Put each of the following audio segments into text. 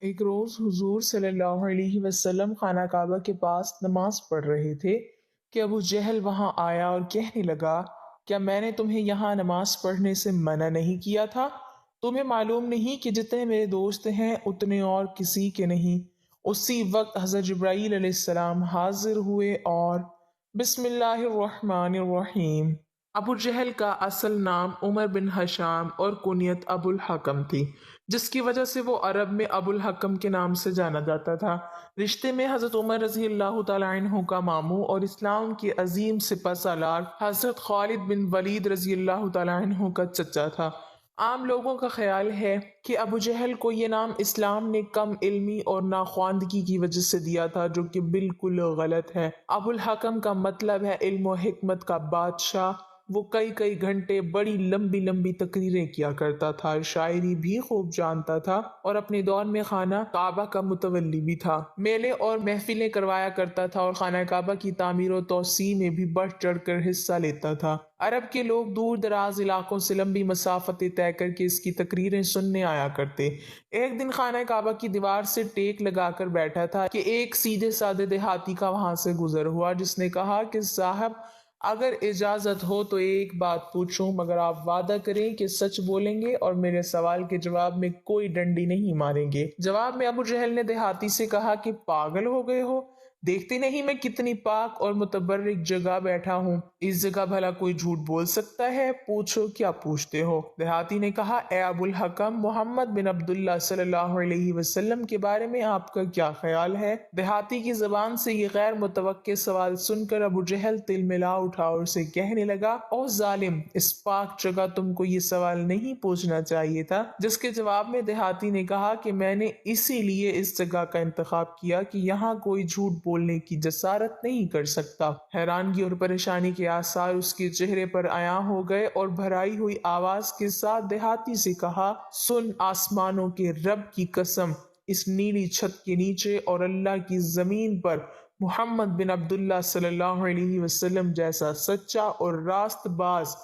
ایک روز حضور صلی اللہ علیہ وسلم خانہ کعبہ کے پاس نماز پڑھ رہے تھے کہ ابو جہل وہاں آیا اور کہنے لگا، کیا میں نے تمہیں یہاں نماز پڑھنے سے منع نہیں کیا تھا؟ تمہیں معلوم نہیں کہ جتنے میرے دوست ہیں اتنے اور کسی کے نہیں؟ اسی وقت حضرت جبرائیل علیہ السلام حاضر ہوئے اور بسم اللہ الرحمن الرحیم۔ ابو جہل کا اصل نام عمر بن حشام اور کنیت ابو الحکم تھی، جس کی وجہ سے وہ عرب میں ابو الحکم کے نام سے جانا جاتا تھا۔ رشتے میں حضرت عمر رضی اللہ تعالیٰ عنہ کا ماموں اور اسلام کے عظیم سپہ سالار حضرت خالد بن ولید رضی اللہ تعالیٰ عنہ کا چچا تھا۔ عام لوگوں کا خیال ہے کہ ابو جہل کو یہ نام اسلام نے کم علمی اور ناخواندگی کی وجہ سے دیا تھا، جو کہ بالکل غلط ہے۔ ابو الحکم کا مطلب ہے علم و حکمت کا بادشاہ۔ وہ کئی گھنٹے بڑی لمبی لمبی تقریریں کیا کرتا تھا، شاعری بھی خوب جانتا تھا اور اپنے دور میں خانہ کعبہ کا متولی بھی تھا۔ میلے اور محفلیں کروایا کرتا تھا اور خانہ کعبہ کی تعمیر و توسیع میں بھی بڑھ چڑھ کر حصہ لیتا تھا۔ عرب کے لوگ دور دراز علاقوں سے لمبی مسافتیں طے کر کے اس کی تقریریں سننے آیا کرتے۔ ایک دن خانہ کعبہ کی دیوار سے ٹیک لگا کر بیٹھا تھا کہ ایک سیدھے سادے دیہاتی کا وہاں سے گزر ہوا، جس نے کہا کہ صاحب، اگر اجازت ہو تو ایک بات پوچھوں، مگر آپ وعدہ کریں کہ سچ بولیں گے اور میرے سوال کے جواب میں کوئی ڈنڈی نہیں ماریں گے۔ جواب میں ابو جہل نے دیہاتی سے کہا کہ پاگل ہو گئے ہو، دیکھتے نہیں میں کتنی پاک اور متبرک جگہ بیٹھا ہوں، اس جگہ بھلا کوئی جھوٹ بول سکتا ہے؟ پوچھو کیا پوچھتے ہو۔ دیہاتی نے کہا، اے ابو الحکم، محمد بن عبداللہ صلی اللہ علیہ وسلم کے بارے میں آپ کا کیا خیال ہے؟ دیہاتی کی زبان سے یہ غیر متوقع سوال سن کر ابو جہل تل ملا اٹھا اور اسے کہنے لگا، او ظالم، اس پاک جگہ تم کو یہ سوال نہیں پوچھنا چاہیے تھا۔ جس کے جواب میں دیہاتی نے کہا کہ میں نے اسی لیے اس جگہ کا انتخاب کیا کہ یہاں کوئی جھوٹ بولنے کی جسارت نہیں کر سکتا۔ حیرانگی اور پریشانی کے آثار اس کے چہرے پر عیاں ہو گئے اور بھرائی ہوئی آواز کے ساتھ دیہاتی سے کہا، سن، آسمانوں کے رب کی قسم، اس نیلی چھت کے نیچے اور اللہ کی زمین پر محمد بن عبداللہ صلی اللہ علیہ وسلم جیسا سچا اور راست باز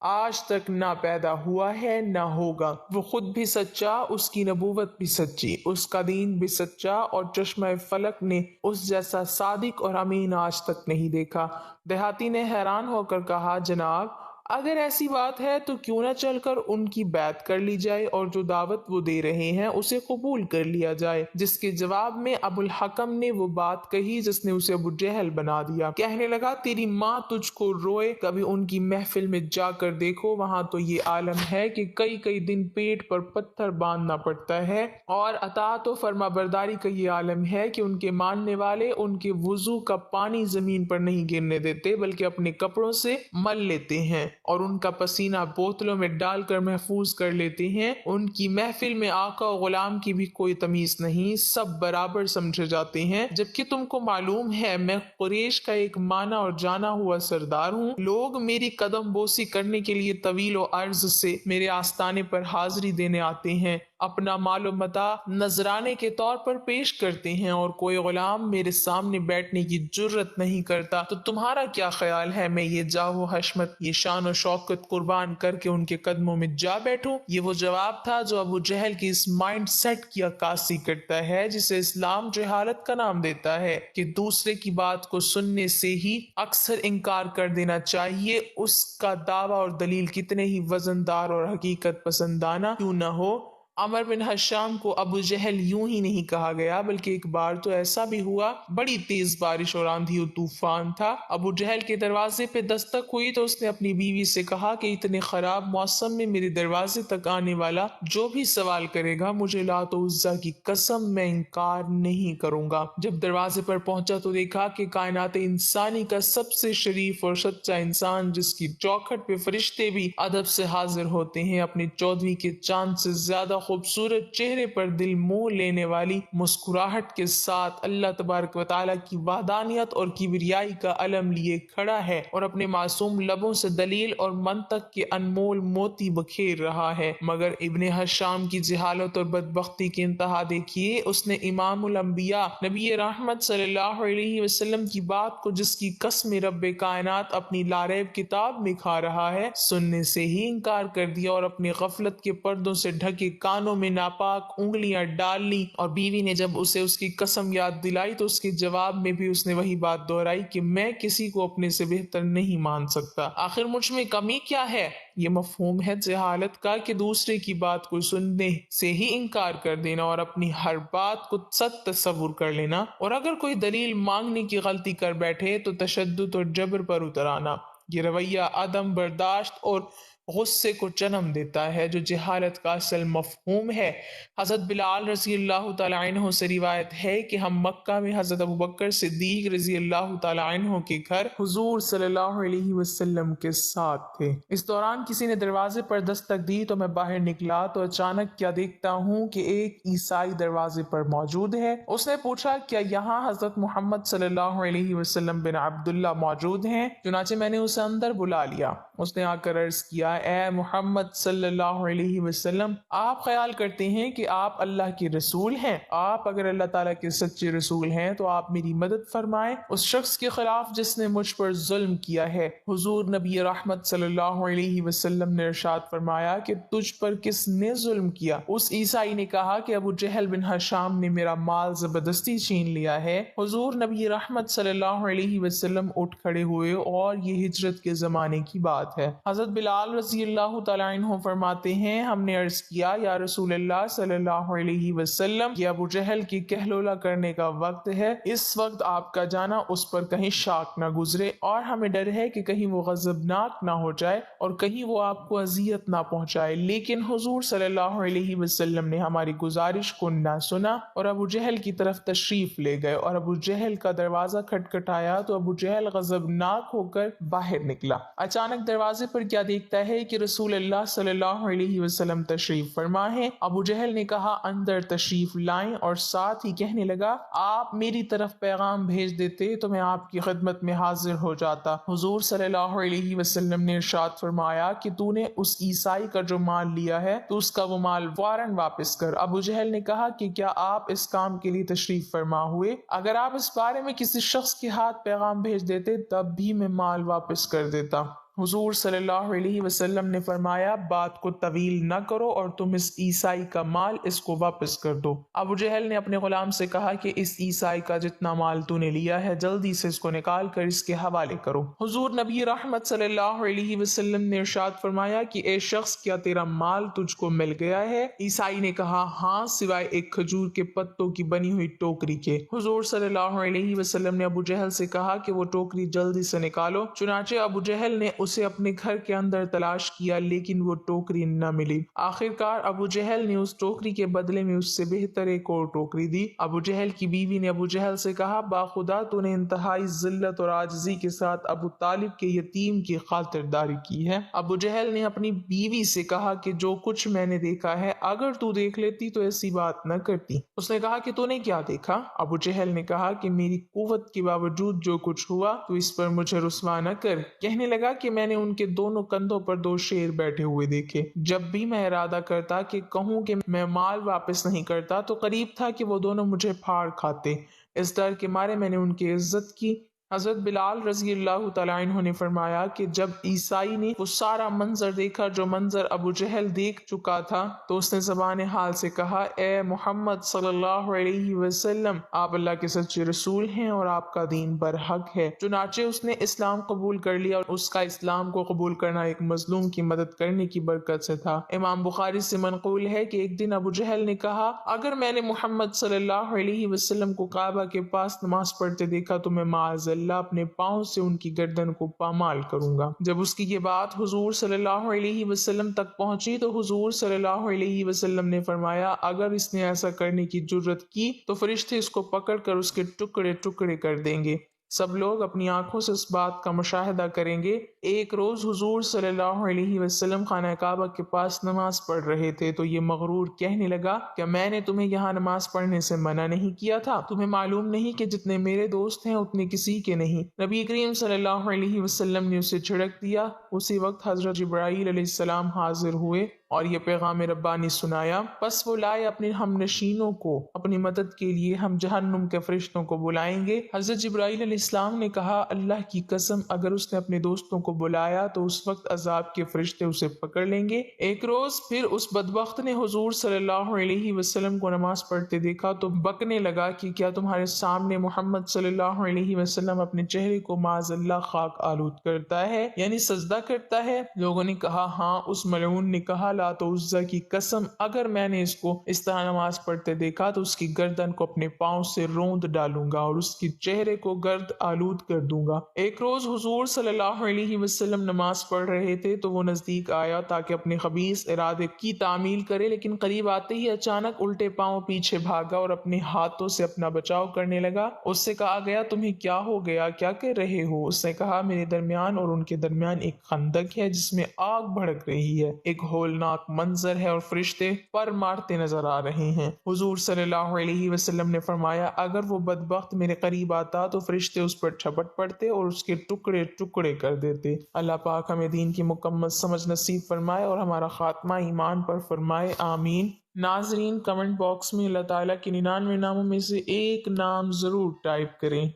آج تک نہ پیدا ہوا ہے نہ ہوگا۔ وہ خود بھی سچا، اس کی نبوت بھی سچی، اس کا دین بھی سچا، اور چشمہ فلک نے اس جیسا صادق اور امین آج تک نہیں دیکھا۔ دیہاتی نے حیران ہو کر کہا، جناب، اگر ایسی بات ہے تو کیوں نہ چل کر ان کی بیعت کر لی جائے اور جو دعوت وہ دے رہے ہیں اسے قبول کر لیا جائے۔ جس کے جواب میں ابو الحکم نے وہ بات کہی جس نے اسے ابو جہل بنا دیا۔ کہنے لگا، تیری ماں تجھ کو روئے، کبھی ان کی محفل میں جا کر دیکھو، وہاں تو یہ عالم ہے کہ کئی دن پیٹ پر پتھر باندھنا پڑتا ہے، اور اطاعت و فرما برداری کا یہ عالم ہے کہ ان کے ماننے والے ان کے وضو کا پانی زمین پر نہیں گرنے دیتے بلکہ اپنے کپڑوں سے مل لیتے ہیں اور ان کا پسینہ بوتلوں میں ڈال کر محفوظ کر لیتے ہیں۔ ان کی محفل میں آقا و غلام کی بھی کوئی تمیز نہیں، سب برابر سمجھے جاتے ہیں، جبکہ تم کو معلوم ہے میں قریش کا ایک مانا اور جانا ہوا سردار ہوں۔ لوگ میری قدم بوسی کرنے کے لیے طویل و عرض سے میرے آستانے پر حاضری دینے آتے ہیں، اپنا مال و متاع نذرانے کے طور پر پیش کرتے ہیں، اور کوئی غلام میرے سامنے بیٹھنے کی جرت نہیں کرتا۔ تو تمہارا کیا خیال ہے میں یہ جاہ و حشمت، یہ شان و شوکت قربان کر کے ان کے قدموں میں جا بیٹھوں؟ یہ وہ جواب تھا جو ابو جہل کی اس مائنڈ سیٹ کی عکاسی کرتا ہے جسے اسلام جہالت کا نام دیتا ہے، کہ دوسرے کی بات کو سننے سے ہی اکثر انکار کر دینا چاہیے، اس کا دعویٰ اور دلیل کتنے ہی وزندار اور حقیقت پسندانہ کیوں نہ ہو۔ عمر بن حشام کو ابو جہل یوں ہی نہیں کہا گیا، بلکہ ایک بار تو ایسا بھی ہوا، بڑی تیز بارش اور آندھی و طوفان تھا۔ ابو جہل کے دروازے پہ دستک ہوئی تو اس نے اپنی بیوی سے کہا کہ اتنے خراب موسم میں میرے دروازے تک آنے والا جو بھی سوال کرے گا، مجھے لات و عزا کی قسم میں انکار نہیں کروں گا۔ جب دروازے پر پہنچا تو دیکھا کہ کائنات انسانی کا سب سے شریف اور سچا انسان، جس کی چوکھٹ پہ فرشتے بھی ادب سے حاضر ہوتے ہیں، اپنے 14ویں کے چاند سے زیادہ خوبصورت چہرے پر دل موہ لینے والی مسکراہٹ کے ساتھ اللہ تبارک و تعالیٰ کی وحدانیت اور کبریائی کا علم لیے کھڑا ہے، اور اپنے معصوم لبوں سے دلیل اور منطق کے انمول موتی بکھیر رہا ہے۔ مگر ابن حشام کی جہالت اور بدبختی کی انتہا دیکھیے، اس نے امام الانبیاء نبی رحمت صلی اللہ علیہ وسلم کی بات کو، جس کی قسم رب کائنات اپنی لاریب کتاب میں کھا رہا ہے، سننے سے ہی انکار کر دیا اور اپنی غفلت کے پردوں سے ڈھکے کان کانوں میں ناپاک انگلیاں ڈال لی، اور بیوی نے جب اسے اس کی قسم یاد دلائی تو اس کے جواب میں بھی اس نے وہی بات دہرائی کہ میں کسی کو اپنے سے بہتر نہیں مان سکتا، آخر مجھ میں کمی کیا ہے؟ یہ مفہوم ہے جہالت کا کہ دوسرے کی بات کو سننے سے ہی انکار کر دینا اور اپنی ہر بات کو سچ تصور کر لینا، اور اگر کوئی دلیل مانگنے کی غلطی کر بیٹھے تو تشدد اور جبر پر اتر آنا۔ یہ رویہ عدم برداشت اور غصے کو جنم دیتا ہے جو جہالت کا اصل مفہوم ہے۔ حضرت بلال رضی اللہ تعالیٰ عنہ سے روایت ہے کہ ہم مکہ میں حضرت ابوبکر صدیق رضی اللہ تعالیٰ عنہ کے گھر حضور صلی اللہ علیہ وسلم کے ساتھ تھے۔ اس دوران کسی نے دروازے پر دستک دی تو میں باہر نکلا تو اچانک کیا دیکھتا ہوں کہ ایک عیسائی دروازے پر موجود ہے۔ اس نے پوچھا کیا یہاں حضرت محمد صلی اللہ علیہ وسلم بن عبداللہ موجود ہیں؟ چنانچہ میں نے اسے اندر بلا لیا۔ اس نے آ کر عرض کیا، اے محمد صلی اللہ علیہ وسلم، آپ خیال کرتے ہیں کہ آپ اللہ کے رسول ہیں؟ آپ اگر اللہ تعالیٰ کے سچے رسول ہیں تو آپ میری مدد فرمائیں اس شخص کے خلاف جس نے مجھ پر ظلم کیا ہے۔ حضور نبی رحمت صلی اللہ علیہ وسلم نے ارشاد فرمایا کہ تجھ پر کس نے ظلم کیا؟ اس عیسائی نے کہا کہ ابو جہل بن ہشام نے میرا مال زبردستی چھین لیا ہے۔ حضور نبی رحمت صلی اللہ علیہ وسلم اٹھ کھڑے ہوئے اور یہ ہجرت کے زمانے کی بات ہے۔ حضرت بلال رضی اللہ تعالیٰ عنہ فرماتے ہیں، ہم نے عرض کیا، یا رسول اللہ صلی اللہ علیہ وسلم، یہ ابو جہل کی کہلولہ کرنے کا وقت ہے، اس وقت آپ کا جانا اس پر کہیں شاک نہ گزرے اور ہمیں ڈر ہے کہ کہیں وہ غضبناک نہ ہو جائے اور کہیں وہ آپ کو اذیت نہ پہنچائے۔ لیکن حضور صلی اللہ علیہ وسلم نے ہماری گزارش کو نہ سنا اور ابو جہل کی طرف تشریف لے گئے، اور ابو جہل کا دروازہ کھٹکھٹایا تو ابو جہل غضبناک ہو کر باہر نکلا۔ اچانک دروازے پر کیا دیکھتا ہے کہ رسول اللہ صلی اللہ علیہ وسلم تشریف فرما ہے۔ ابو جہل نے کہا اندر تشریف لائیں، اور ساتھ ہی کہنے لگا، آپ میری طرف پیغام بھیج دیتے تو میں آپ کی خدمت میں حاضر ہو جاتا۔ حضور صلی اللہ علیہ وسلم نے ارشاد فرمایا کہ تو نے اس عیسائی کا جو مال لیا ہے تو اس کا وہ مال فوراً واپس کر۔ ابو جہل نے کہا کہ کیا آپ اس کام کے لیے تشریف فرما ہوئے؟ اگر آپ اس بارے میں کسی شخص کے ہاتھ پیغام بھیج دیتے تب بھی میں مال واپس کر دیتا۔ حضور صلی اللہ علیہ وسلم نے فرمایا، بات کو طویل نہ کرو اور تم اس عیسائی کا مال اس کو واپس کر دو۔ ابو جہل نے اپنے غلام سے کہا کہ اس عیسائی کا جتنا مال تو نے لیا ہے جلدی سے اس کو نکال کر اس کے حوالے کرو۔ حضور نبی رحمت صلی اللہ علیہ وسلم نے ارشاد فرمایا کہ اے شخص، کیا تیرا مال تجھ کو مل گیا ہے؟ عیسائی نے کہا، ہاں، سوائے ایک کھجور کے پتوں کی بنی ہوئی ٹوکری کے۔ حضور صلی اللہ علیہ وسلم نے ابو جہل سے کہا کہ وہ ٹوکری جلدی سے نکالو۔ چنانچہ ابو جہل نے اسے اپنے گھر کے اندر تلاش کیا لیکن وہ ٹوکری نہ ملی۔ آخرکار ابو جہل نے اس ٹوکری کے بدلے میں اس سے بہتر ایک اور ٹوکری دی۔ ابو جہل کی بیوی نے ابو جہل سے کہا، باخدا تو نے انتہائی ذلت اور عاجزی کے ساتھ ابو طالب کے یتیم کی خاطرداری کی ہے۔ ابو جہل نے اپنی بیوی سے کہا کہ جو کچھ میں نے دیکھا ہے اگر تو دیکھ لیتی تو ایسی بات نہ کرتی۔ اس نے کہا کہ تو نے کیا دیکھا؟ ابو جہل نے کہا کہ میری قوت کے باوجود جو کچھ ہوا تو اس پر مجھے رسوا نہ کر۔ کہنے لگا کہ میں نے ان کے دونوں کندھوں پر دو شیر بیٹھے ہوئے دیکھے۔ جب بھی میں ارادہ کرتا کہ کہوں کہ میں مال واپس نہیں کرتا تو قریب تھا کہ وہ دونوں مجھے پھاڑ کھاتے۔ اس ڈر کے مارے میں نے ان کی عزت کی۔ حضرت بلال رضی اللہ تعالیٰ عنہ نے فرمایا کہ جب عیسائی نے وہ سارا منظر دیکھا جو منظر ابو جہل دیکھ چکا تھا تو اس نے زبان حال سے کہا، اے محمد صلی اللہ علیہ وسلم، آپ اللہ کے سچے رسول ہیں اور آپ کا دین برحق ہے۔ چنانچہ اس نے اسلام قبول کر لیا، اور اس کا اسلام کو قبول کرنا ایک مظلوم کی مدد کرنے کی برکت سے تھا۔ امام بخاری سے منقول ہے کہ ایک دن ابو جہل نے کہا، اگر میں نے محمد صلی اللہ علیہ وسلم کو کعبہ کے پاس نماز پڑھتے دیکھا تو میں معاذ اللہ اپنے پاؤں سے ان کی گردن کو پامال کروں گا۔ جب اس کی یہ بات حضور صلی اللہ علیہ وسلم تک پہنچی تو حضور صلی اللہ علیہ وسلم نے فرمایا، اگر اس نے ایسا کرنے کی جرت کی تو فرشتے اس کو پکڑ کر اس کے ٹکڑے ٹکڑے کر دیں گے۔ سب لوگ اپنی آنکھوں سے اس بات کا مشاہدہ کریں گے۔ ایک روز حضور صلی اللہ علیہ وسلم خانہ کعبہ کے پاس نماز پڑھ رہے تھے تو یہ مغرور کہنے لگا، کیا میں نے تمہیں یہاں نماز پڑھنے سے منع نہیں کیا تھا؟ تمہیں معلوم نہیں کہ جتنے میرے دوست ہیں اتنے کسی کے نہیں؟ نبی کریم صلی اللہ علیہ وسلم نے اسے جھڑک دیا۔ اسی وقت حضرت جبرائیل علیہ السلام حاضر ہوئے اور یہ پیغام ربانی سنایا۔ پس وہ لائے اپنے ہم نشینوں کو اپنی مدد کے لیے ہم جہنم کے فرشتوں کو بلائیں گے۔ حضرت جبرائیل علیہ السلام نے کہا اللہ کی قسم اگر اس نے اپنے دوستوں کو بلایا تو اس وقت عذاب کے فرشتے اسے پکڑ لیں گے۔ ایک روز پھر اس بدبخت نے حضور صلی اللہ علیہ وسلم کو نماز پڑھتے دیکھا تو بکنے لگا کہ کیا تمہارے سامنے محمد صلی اللہ علیہ وسلم اپنے چہرے کو معاذ اللہ خاک آلود کرتا ہے، یعنی سجدہ کرتا ہے؟ لوگوں نے کہا ہاں۔ اس ملعون نے کہا لات و عزا کی قسم اگر میں نے اس کو اس طرح نماز پڑھتے دیکھا تو اس کی گردن کو اپنے پاؤں سے روند ڈالوں گا اور اس کے چہرے کو گرد آلود کر دوں گا۔ ایک روز حضور صلی اللہ علیہ وسلم نماز پڑھ رہے تھے تو وہ نزدیک آیا تاکہ اپنے خبیث ارادے کی تعمیل کرے، لیکن قریب آتے ہی اچانک الٹے پاؤں پیچھے بھاگا اور اپنے ہاتھوں سے اپنا بچاؤ کرنے لگا۔ اس سے کہا گیا تمہیں کیا ہو گیا، کیا کر رہے ہو؟ اس نے کہا میرے درمیان اور ان کے درمیان ایک خندق ہے جس میں آگ بھڑک رہی ہے، ایک ہولناک منظر ہے اور فرشتے پر مارتے نظر آ رہے ہیں۔ حضور صلی اللہ علیہ وسلم نے فرمایا اگر وہ بدبخت میرے قریب آتا تو فرشتے اس پر جھپٹ پڑتے اور اس کے ٹکڑے ٹکڑے کر دیتے۔ اللہ پاک ہمیں دین کی مکمل سمجھ نصیب فرمائے اور ہمارا خاتمہ ایمان پر فرمائے، آمین۔ ناظرین کمنٹ باکس میں اللہ تعالیٰ کے 99 ناموں میں سے ایک نام ضرور ٹائپ کریں۔